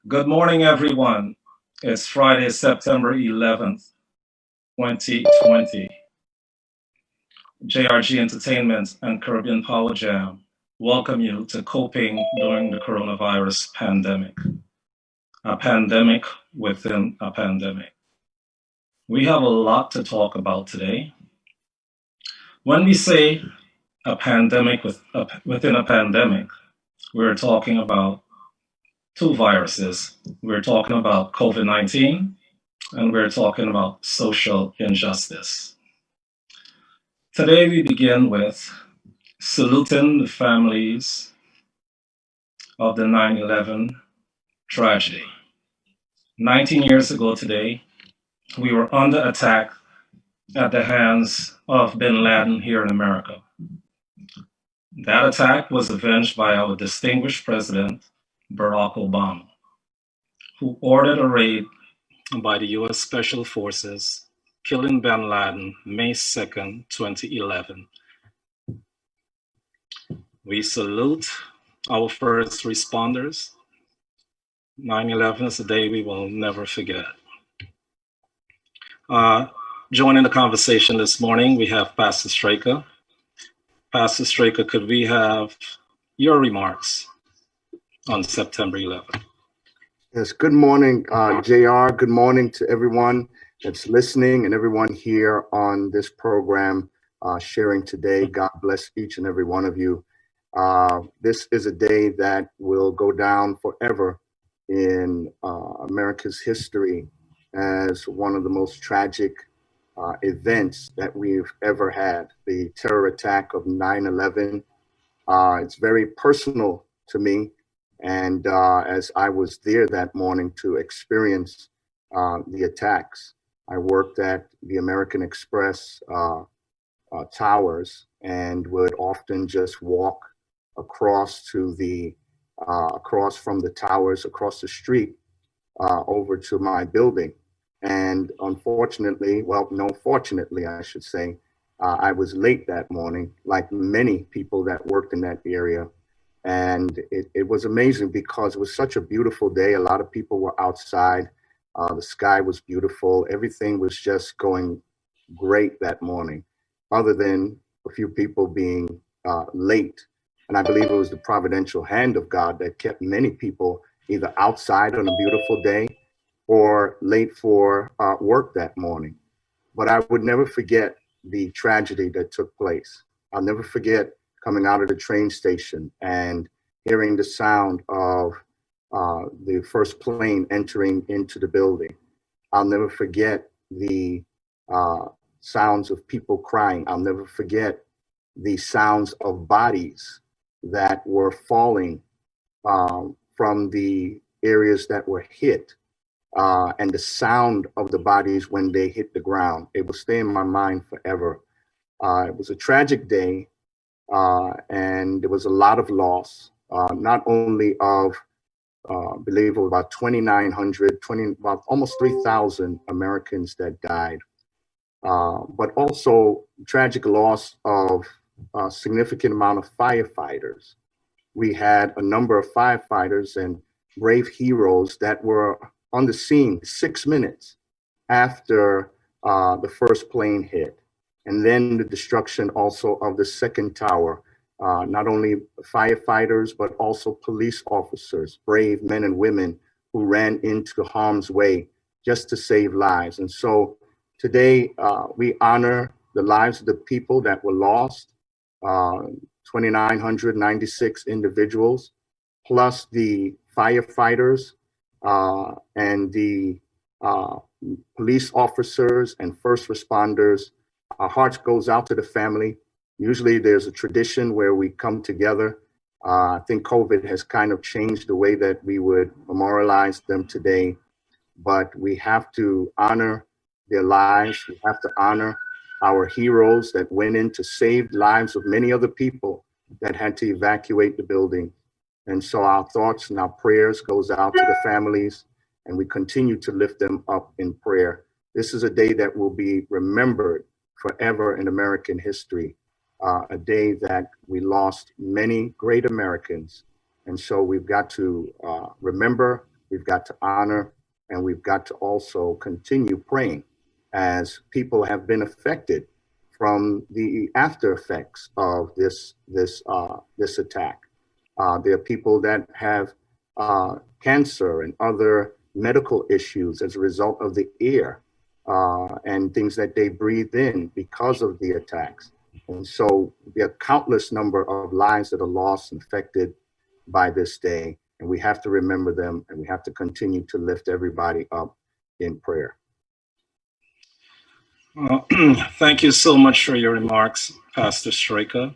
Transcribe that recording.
Good morning, everyone. It's Friday, September 11th, 2020. JRG Entertainment and Caribbean Power Jam welcome you to Coping During the Coronavirus Pandemic, a pandemic within a pandemic. We have a lot to talk about today. When we say a pandemic within a pandemic, we're talking about two viruses. We're talking about COVID-19 and we're talking about social injustice. Today we begin with saluting the families of the 9/11 tragedy. 19 years ago today, we were under attack at the hands of bin Laden here in America. That attack was avenged by our distinguished president, Barack Obama, who ordered a raid by the US Special Forces, killing bin Laden May 2nd, 2011. We salute our first responders. 9/11 is a day we will never forget. Joining the conversation this morning, we have Pastor Straker. Pastor Straker, could we have your remarks on September 11th? Yes, good morning, JR. Good morning to everyone that's listening and everyone here on this program sharing today. God bless each and every one of you. This is a day that will go down forever in America's history as one of the most tragic events that we've ever had, the terror attack of 9/11. It's very personal to me. And as I was there that morning to experience the attacks, I worked at the American Express towers and would often just walk across from the towers across the street over to my building. And unfortunately, fortunately, I should say, I was late that morning, like many people that worked in that area. And it was amazing because it was such a beautiful day. A lot of people were outside. The sky was beautiful. Everything was just going great that morning, other than a few people being late. And I believe it was the providential hand of God that kept many people either outside on a beautiful day or late for work that morning. But I would never forget the tragedy that took place. I'll never forget coming out of the train station and hearing the sound of the first plane entering into the building. I'll never forget the sounds of people crying. I'll never forget the sounds of bodies that were falling from the areas that were hit, and the sound of the bodies when they hit the ground. It will stay in my mind forever. It was a tragic day. And there was a lot of loss, not only of, I believe, about 2,900, about almost 3,000 Americans that died, but also tragic loss of a significant amount of firefighters. We had a number of firefighters and brave heroes that were on the scene 6 minutes after the first plane hit. And then the destruction also of the second tower, not only firefighters, but also police officers, brave men and women who ran into harm's way just to save lives. And so today we honor the lives of the people that were lost, 2,996 individuals, plus the firefighters and the police officers and first responders. Our hearts goes out to the family. Usually there's a tradition where we come together. I think COVID has kind of changed the way that we would memorialize them today, but we have to honor their lives. We have to honor our heroes that went in to save lives of many other people that had to evacuate the building. And so our thoughts and our prayers goes out to the families, and we continue to lift them up in prayer. This is a day that will be remembered forever in American history, a day that we lost many great Americans. And so we've got to remember we've got to honor, and we've got to also continue praying as people have been affected from the after effects of this attack. There are people that have cancer and other medical issues as a result of the air and things that they breathe in because of the attacks. And so there are countless number of lives that are lost and affected by this day. And we have to remember them, and we have to continue to lift everybody up in prayer. Thank you so much for your remarks, Pastor Straker.